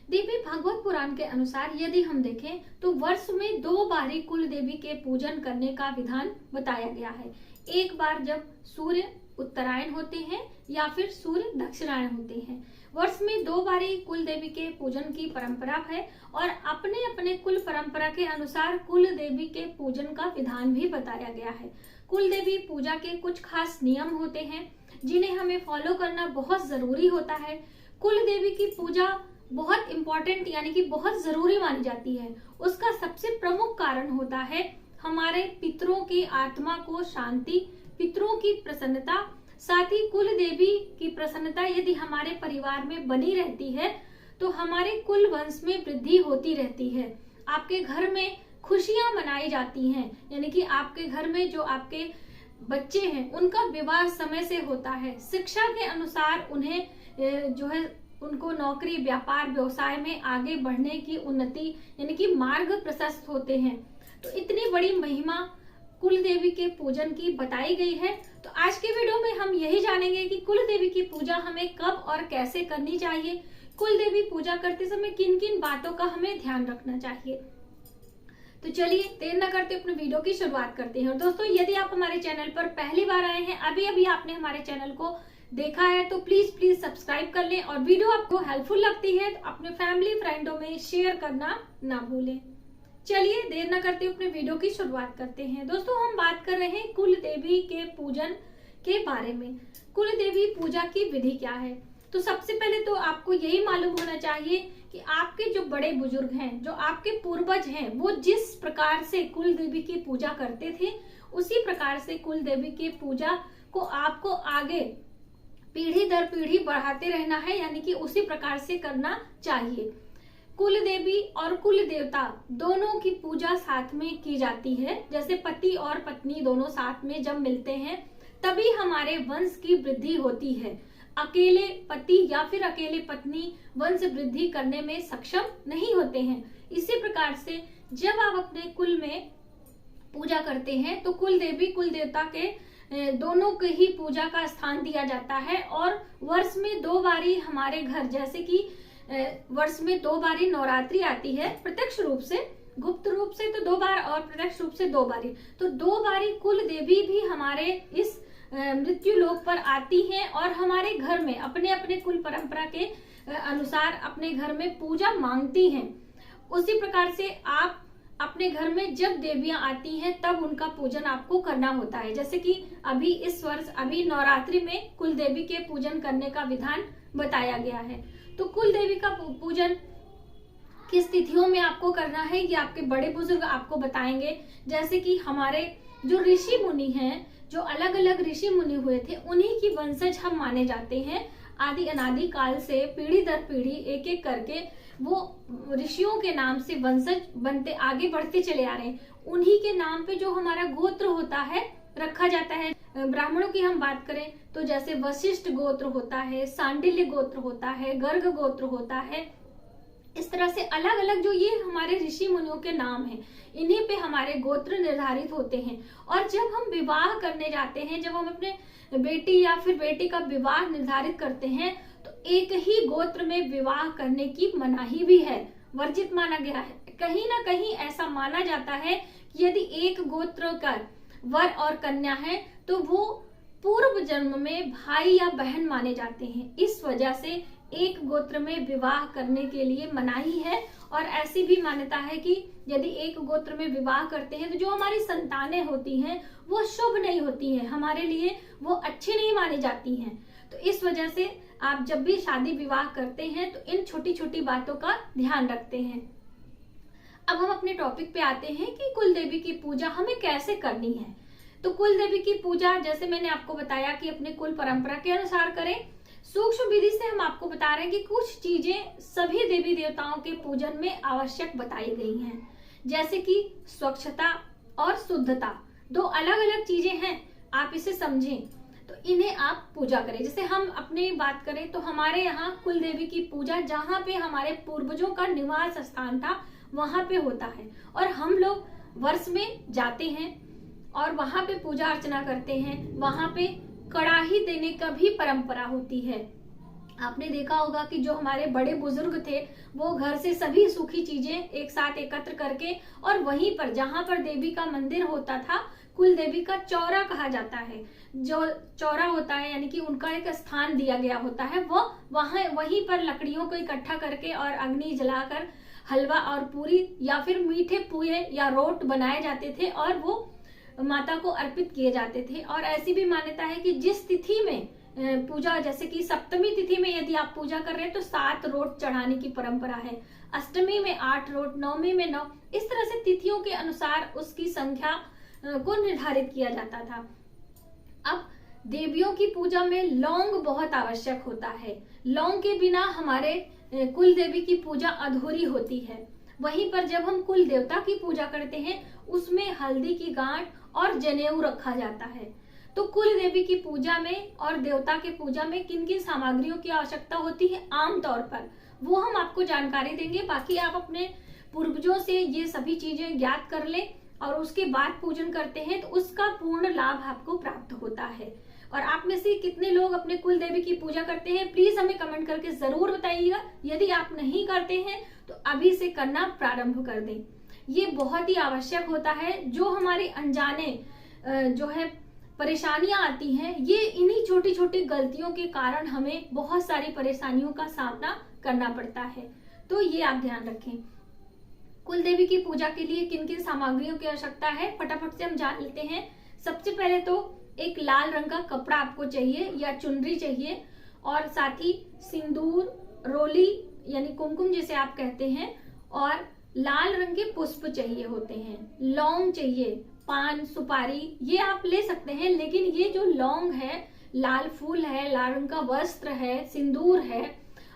देवी भागवत पुराण के अनुसार यदि हम देखें तो वर्ष में 2 बारी कुल देवी के पूजन करने का विधान बताया गया है। एक बार जब सूर्य उत्तरायण होते हैं या फिर सूर्य दक्षिणायन होते हैं। वर्ष में 2 बारी कुल देवी के पूजन की परंपरा है और अपने अपने कुल परंपरा के अनुसार कुल देवी के पूजन का विधान भी बताया गया है। कुल देवी पूजा के कुछ खास नियम होते हैं जिन्हें हमें फॉलो करना बहुत जरूरी होता है। कुल देवी की पूजा बहुत इंपॉर्टेंट यानी कि बहुत जरूरी मानी जाती है। उसका सबसे प्रमुख कारण होता है हमारे पितरों की आत्मा को शांति, पितरों की प्रसन्नता, साथ ही कुल देवी की प्रसन्नता यदि हमारे परिवार में बनी रहती है तो हमारे कुल वंश में वृद्धि होती रहती है। आपके घर में खुशियां मनाई जाती हैं, यानी कि आपके घर में जो आपके बच्चे हैं उनका विवाह समय से होता है। शिक्षा के अनुसार उन्हें जो है उनको नौकरी, व्यापार, व्यवसाय में आगे बढ़ने की उन्नति यानी कि मार्ग प्रशस्त होते हैं। तो इतनी बड़ी महिमा कुल देवी के पूजन की बताई गई है। तो आज के वीडियो में हम यही जानेंगे कि कुल देवी की पूजा हमें कब और कैसे करनी चाहिए, कुल देवी पूजा करते समय किन किन बातों का हमें ध्यान रखना चाहिए। तो चलिए देर न करते अपने वीडियो की शुरुआत करते हैं। और दोस्तों, यदि आप हमारे चैनल पर पहली बार आए हैं, अभी आपने हमारे चैनल को देखा है तो प्लीज सब्सक्राइब कर लें और वीडियो आपको हेल्पफुल लगती है तो अपने फैमिली फ्रेंडों में शेयर करना ना भूलें। चलिए देर न करते अपने वीडियो की शुरुआत करते हैं। दोस्तों, हम बात कर रहे हैं कुल देवी के पूजन के बारे में। कुल देवी पूजा की विधि क्या है? तो सबसे पहले तो आपको यही मालूम होना चाहिए कि आपके जो बड़े बुजुर्ग हैं, जो आपके पूर्वज हैं, वो जिस प्रकार से कुल देवी की पूजा करते थे उसी प्रकार से कुल देवी की पूजा को आपको आगे पीढ़ी दर पीढ़ी बढ़ाते रहना है, यानी कि उसी प्रकार से करना चाहिए। कुल देवी और कुल देवता दोनों की पूजा साथ में की जाती है। जैसे पति और पत्नी दोनों साथ में जब मिलते हैं तभी हमारे वंश की वृद्धि होती है। अकेले पति या फिर अकेले पत्नी वंश वृद्धि करने में सक्षम नहीं होते हैं। इसी प्रकार से जब आप अपने कुल में पूजा करते हैं तो कुल देवी कुल देवता के दोनों के ही पूजा का स्थान दिया जाता है। और वर्ष में 2 बारी हमारे घर, जैसे कि वर्ष में 2 बारी नवरात्रि आती है, प्रत्यक्ष रूप से, गुप्त रूप से तो 2 बार और प्रत्यक्ष रूप से 2 बारी, तो 2 बारी कुल देवी भी हमारे इस मृत्यु लोक पर आती हैं और हमारे घर में अपने अपने कुल परंपरा के अनुसार अपने घर में पूजा मांगती हैं। उसी प्रकार से आप अपने घर में जब देवियां आती हैं तब उनका पूजन आपको करना होता है। जैसे कि अभी इस वर्ष अभी नवरात्रि में कुल देवी के पूजन करने का विधान बताया गया है। तो कुल देवी का पूजन किस तिथियों में आपको करना है ये आपके बड़े बुजुर्ग आपको बताएंगे। जैसे कि हमारे जो ऋषि मुनि हैं, जो अलग अलग ऋषि मुनि हुए थे, उन्हीं की वंशज हम माने जाते हैं। आदि अनादि काल से पीढ़ी दर पीढ़ी एक एक करके वो ऋषियों के नाम से वंशज बनते आगे बढ़ते चले आ रहे हैं। उन्हीं के नाम पे जो हमारा गोत्र होता है रखा जाता है। ब्राह्मणों की हम बात करें तो जैसे वशिष्ठ गोत्र होता है, सांडिल्य गोत्र होता है, गर्ग गोत्र होता है। इस तरह से अलग अलग जो ये हमारे ऋषि मुनियों के नाम हैं, इन्हीं पे हमारे गोत्र निर्धारित होते हैं। और जब हम विवाह करने जाते हैं, जब हम अपने बेटी या फिर बेटे का विवाह निर्धारित करते हैं तो एक ही गोत्र में विवाह करने की मनाही भी है, वर्जित माना गया है। कहीं ना कहीं ऐसा माना जाता है कि यदि एक गोत्र का वर और कन्या है तो वो पूर्व जन्म में भाई या बहन माने जाते हैं। इस वजह से एक गोत्र में विवाह करने के लिए मनाही है। और ऐसी भी मान्यता है कि यदि एक गोत्र में विवाह करते हैं तो जो हमारी संतानें होती हैं वो शुभ नहीं होती हैं, हमारे लिए वो अच्छी नहीं मानी जाती हैं। तो इस वजह से आप जब भी शादी विवाह करते हैं तो इन छोटी छोटी बातों का ध्यान रखते हैं। अब हम अपने टॉपिक पे आते हैं कि कुल देवी की पूजा हमें कैसे करनी है। तो कुल देवी की पूजा जैसे मैंने आपको बताया कि अपने कुल परंपरा के अनुसार करें। सूक्ष्म विधि से हम आपको बता रहे हैं कि कुछ चीजें सभी देवी देवताओं के पूजन में आवश्यक बताई गई हैं। जैसे कि स्वच्छता और शुद्धता, 2 अलग अलग चीजें हैं, आप इसे समझें तो इन्हें आप पूजा करें। जैसे हम अपनी बात करें तो हमारे यहाँ कुल देवी की पूजा जहाँ पे हमारे पूर्वजों का निवास स्थान था वहां पे होता है और हम लोग वर्ष में जाते हैं और वहां पे पूजा अर्चना करते हैं। वहां पे कड़ाही देने का भी परंपरा होती है। आपने देखा होगा कि जो हमारे बड़े बुजुर्ग थे वो घर से सभी सूखी चीजें एक साथ एकत्र करके और वहीं पर जहां पर देवी का मंदिर होता था, कुल देवी का चौरा कहा जाता है, जो चौरा होता है यानी कि उनका एक स्थान दिया गया होता है, वो वहीं पर लकड़ियों को इकट्ठा करके और अग्नि जलाकर हलवा और पूरी या फिर मीठे पुए या रोट बनाए जाते थे और वो माता को अर्पित किए जाते थे। और ऐसी भी मान्यता है कि जिस तिथि में पूजा, जैसे कि सप्तमी तिथि में यदि आप पूजा कर रहे हैं तो 7 रोट चढ़ाने की परंपरा है, अष्टमी में 8 रोट, नवमी में 9, इस तरह से तिथियों के अनुसार उसकी संख्या को निर्धारित किया जाता था। अब देवियों की पूजा में लौंग बहुत आवश्यक होता है। लौंग के बिना हमारे कुल देवी की पूजा अधूरी होती है। वहीं पर जब हम कुल देवता की पूजा करते हैं उसमें हल्दी की गांठ और जनेऊ रखा जाता है। तो कुल देवी की पूजा में और देवता के पूजा में किन किन सामग्रियों की आवश्यकता होती है आमतौर पर, वो हम आपको जानकारी देंगे। बाकी आप अपने पूर्वजों से ये सभी चीजें ज्ञात कर ले और उसके बाद पूजन करते हैं तो उसका पूर्ण लाभ आपको प्राप्त होता है। और आप में से कितने लोग अपने कुल देवी की पूजा करते हैं, प्लीज हमें कमेंट करके जरूर बताइएगा। यदि आप नहीं करते हैं तो अभी से करना प्रारंभ कर दें, ये बहुत ही आवश्यक होता है। जो हमारे अनजाने जो है परेशानियां आती हैं, ये इन्हीं छोटी छोटी गलतियों के कारण हमें बहुत सारी परेशानियों का सामना करना पड़ता है, तो ये आप ध्यान रखें। कुल देवी की पूजा के लिए किन किन सामग्रियों की आवश्यकता है फटाफट से हम जान लेते हैं। सबसे पहले तो एक लाल रंग का कपड़ा आपको चाहिए या चुनरी चाहिए, और साथ ही सिंदूर, रोली यानी कुमकुम जिसे आप कहते हैं, और लाल रंग के पुष्प चाहिए होते हैं। लौंग चाहिए, पान, सुपारी ये आप ले सकते हैं, लेकिन ये जो लौंग है, लाल फूल है, लाल रंग का वस्त्र है, सिंदूर है,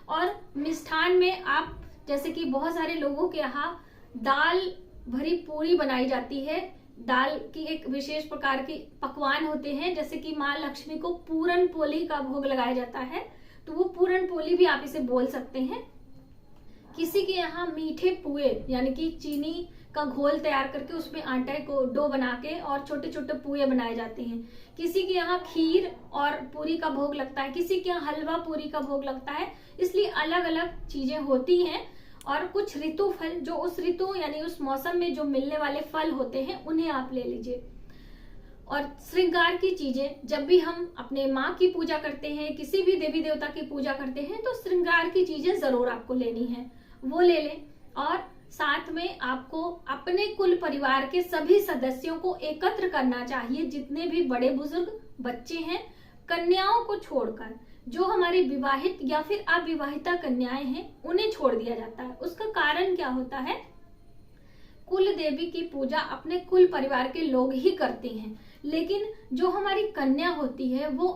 और मिष्ठान में आप जैसे कि बहुत सारे लोगों के यहाँ दाल भरी पूरी बनाई जाती है, दाल की एक विशेष प्रकार की पकवान होते हैं, जैसे कि माँ लक्ष्मी को पूरन पोली का भोग लगाया जाता है, तो वो पूरन पोली भी आप इसे बोल सकते हैं। किसी के यहाँ मीठे पुए यानी कि चीनी का घोल तैयार करके उसमें आटे को डो बना के और छोटे छोटे पुए बनाए जाते हैं। किसी के यहाँ खीर और पूरी का भोग लगता है, किसी के यहाँ हलवा पूरी का भोग लगता है, इसलिए अलग अलग चीजें होती हैं। और कुछ ऋतु फल जो उस ऋतु यानी उस मौसम में जो मिलने वाले फल होते हैं उन्हें आप ले लीजिए। और श्रृंगार की चीजें, जब भी हम अपने माँ की पूजा करते हैं, किसी भी देवी देवता की पूजा करते हैं, तो श्रृंगार की चीजें जरूर आपको लेनी है, वो ले लें। और साथ में आपको अपने कुल परिवार के सभी सदस्यों को एकत्र करना चाहिए, जितने भी बड़े बुजुर्ग बच्चे हैं, कन्याओं को छोड़कर। जो हमारी विवाहित या फिर अविवाहिता कन्याएं हैं उन्हें छोड़ दिया जाता है। उसका कारण क्या होता है, कुल देवी की पूजा अपने कुल परिवार के लोग ही करते हैं, लेकिन जो हमारी कन्या होती है वो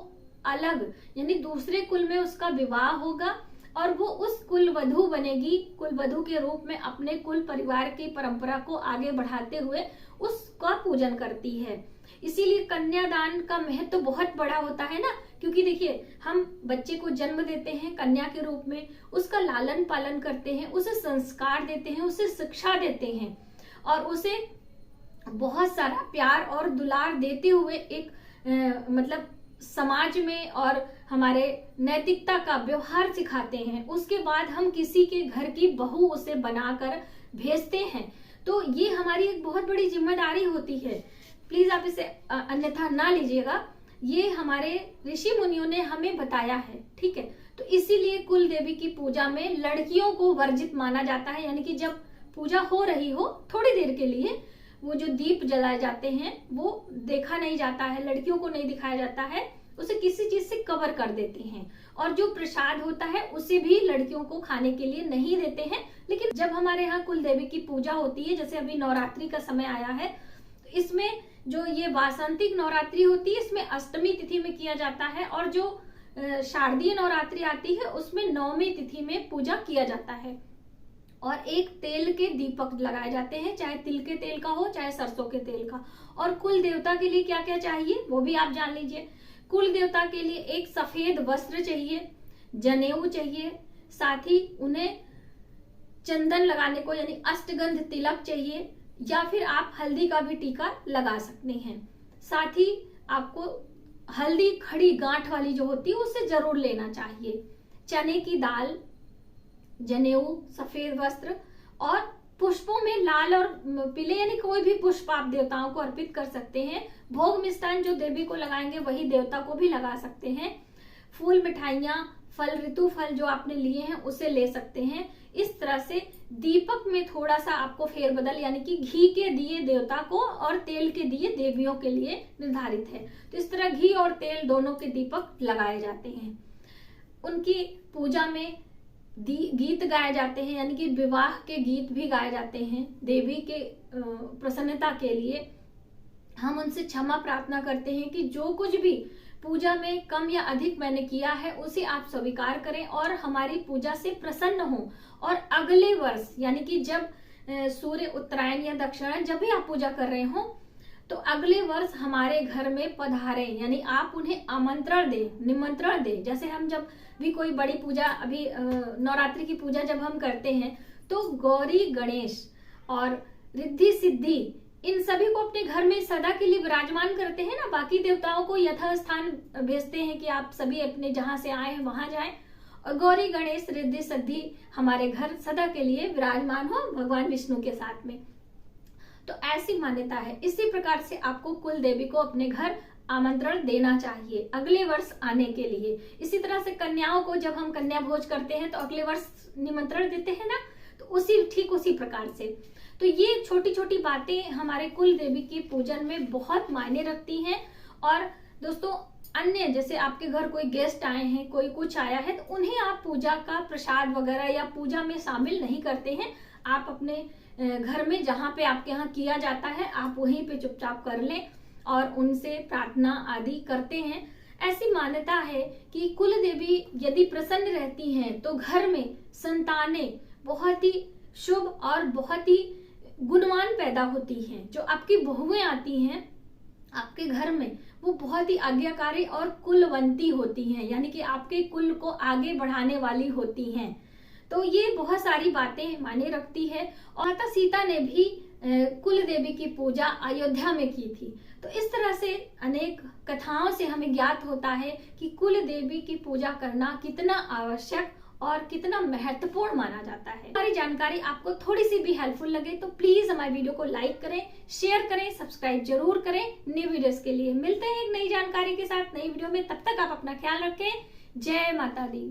अलग यानी दूसरे कुल में उसका विवाह होगा और वो उस कुल वधू बनेगी, कुल वधू के रूप में अपने कुल परिवार की परंपरा को आगे बढ़ाते हुए उसका पूजन करती है। इसीलिए कन्यादान का महत्व तो बहुत बड़ा होता है ना, क्योंकि देखिए हम बच्चे को जन्म देते हैं कन्या के रूप में, उसका लालन पालन करते हैं, उसे संस्कार देते हैं, उसे शिक्षा देते हैं और उसे बहुत सारा प्यार और दुलार देते हुए एक मतलब समाज में और हमारे नैतिकता का व्यवहार सिखाते हैं। उसके बाद हम किसी के घर की बहू उसे बनाकर भेजते हैं, तो ये हमारी एक बहुत बड़ी जिम्मेदारी होती है। प्लीज आप इसे अन्यथा ना लीजिएगा, ये हमारे ऋषि मुनियों ने हमें बताया है, ठीक है। तो इसीलिए कुल देवी की पूजा में लड़कियों को वर्जित माना जाता है, यानी कि जब पूजा हो रही हो थोड़ी देर के लिए वो जो दीप जलाए जाते हैं वो देखा नहीं जाता है, लड़कियों को नहीं दिखाया जाता है, उसे किसी चीज से कवर कर देते हैं। और जो प्रसाद होता है उसे भी लड़कियों को खाने के लिए नहीं देते हैं। लेकिन जब हमारे यहाँ कुल देवी की पूजा होती है, जैसे अभी नवरात्रि का समय आया है, तो इसमें जो ये वासंतिक नवरात्रि होती है इसमें अष्टमी तिथि में किया जाता है, और जो शारदीय नवरात्रि आती है उसमें नवमी तिथि में पूजा किया जाता है। और एक तेल के दीपक लगाए जाते हैं, चाहे तिल के तेल का हो चाहे सरसों के तेल का। और कुल देवता के लिए क्या क्या चाहिए वो भी आप जान लीजिए। कुल देवता के लिए एक सफेद वस्त्र चाहिए, जनेऊ चाहिए, साथ ही उन्हें चंदन लगाने को यानी अष्टगंध तिलक चाहिए, या फिर आप हल्दी का भी टीका लगा सकते हैं। साथ ही आपको हल्दी खड़ी गांठ वाली जो होती है उसे जरूर लेना चाहिए। चने की दाल, जनेऊ, सफेद वस्त्र और पुष्पों में लाल और पीले यानी कोई भी पुष्प आप देवताओं को अर्पित कर सकते हैं। भोग मिष्टान जो देवी को लगाएंगे वही देवता को भी लगा सकते हैं। फूल, मिठाइयां, फल, ऋतु फल जो आपने लिए हैं उसे ले सकते हैं। इस तरह से दीपक में थोड़ा सा आपको फेरबदल यानी कि घी के दिए देवता को और तेल के दिए देवियों के लिए निर्धारित है। तो इस तरह घी और तेल दोनों के दीपक लगाए जाते हैं। उनकी पूजा में गीत गाए जाते हैं यानी कि विवाह के गीत भी गाए जाते हैं। देवी के प्रसन्नता के लिए हम उनसे क्षमा प्रार्थना करते हैं कि जो कुछ भी पूजा में कम या अधिक मैंने किया है उसे आप स्वीकार करें और हमारी पूजा से प्रसन्न हो। और अगले वर्ष यानी कि जब सूर्य उत्तरायण या दक्षिणायन जब भी आप पूजा कर रहे हो तो अगले वर्ष हमारे घर में पधारे, यानी आप उन्हें आमंत्रण दे, निमंत्रण दे। जैसे हम जब भी कोई बड़ी पूजा, अभी नवरात्रि की पूजा जब हम करते हैं तो गौरी, गणेश और रिद्धि सिद्धि इन सभी को अपने घर में सदा के लिए विराजमान करते हैं ना। बाकी देवताओं को यथास्थान भेजते हैं कि आप सभी अपने जहां से आए हैं वहां जाएं, और गौरी, गणेश, रिद्धि सिद्धि हमारे घर सदा के लिए विराजमान हो भगवान विष्णु के साथ में। तो ऐसी मान्यता है। इसी प्रकार से आपको कुल देवी को अपने घर आमंत्रण देना चाहिए अगले वर्ष आने के लिए। इसी तरह से कन्याओं को जब हम कन्या भोज करते हैं तो अगले वर्ष निमंत्रण देते हैं ना, तो ठीक उसी प्रकार से। तो ये छोटी छोटी बातें हमारे कुल देवी की पूजन में बहुत मायने रखती हैं। और दोस्तों, अन्य जैसे आपके घर कोई गेस्ट आए हैं, कोई कुछ आया है, तो उन्हें आप पूजा का प्रसाद वगैरह या पूजा में शामिल नहीं करते हैं। आप अपने घर में जहाँ पे आपके यहाँ किया जाता है आप वहीं पे चुपचाप कर लें और उनसे प्रार्थना आदि करते हैं। ऐसी मान्यता है कि कुल देवी यदि प्रसन्न रहती हैं तो घर में संतानें बहुत ही शुभ और बहुत ही गुणवान पैदा होती हैं। जो आपकी बहुएं आती हैं आपके घर में वो बहुत ही आज्ञाकारी और कुलवंती होती हैं, यानी कि आपके कुल को आगे बढ़ाने वाली होती हैं। तो ये बहुत सारी बातें मायने रखती है। और माता सीता ने भी कुल देवी की पूजा अयोध्या में की थी। तो इस तरह से अनेक कथाओं से हमें ज्ञात होता है कि कुल देवी की पूजा करना कितना आवश्यक और कितना महत्वपूर्ण माना जाता है। हमारी जानकारी आपको थोड़ी सी भी हेल्पफुल लगे तो प्लीज हमारे वीडियो को लाइक करें, शेयर करें, सब्सक्राइब जरूर करें। न्यू वीडियोस के लिए मिलते हैं एक नई जानकारी के साथ नई वीडियो में। तब तक आप अपना ख्याल रखें। जय माता दी।